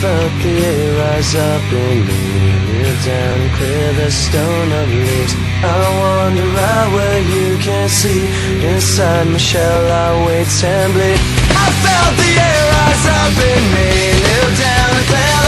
felt the air rise up in me. Kneel down and clear the stone of leaves. I wander out where you can't see. Inside my shell I wait and bleed. I felt the air rise up in me. Kneel down and clear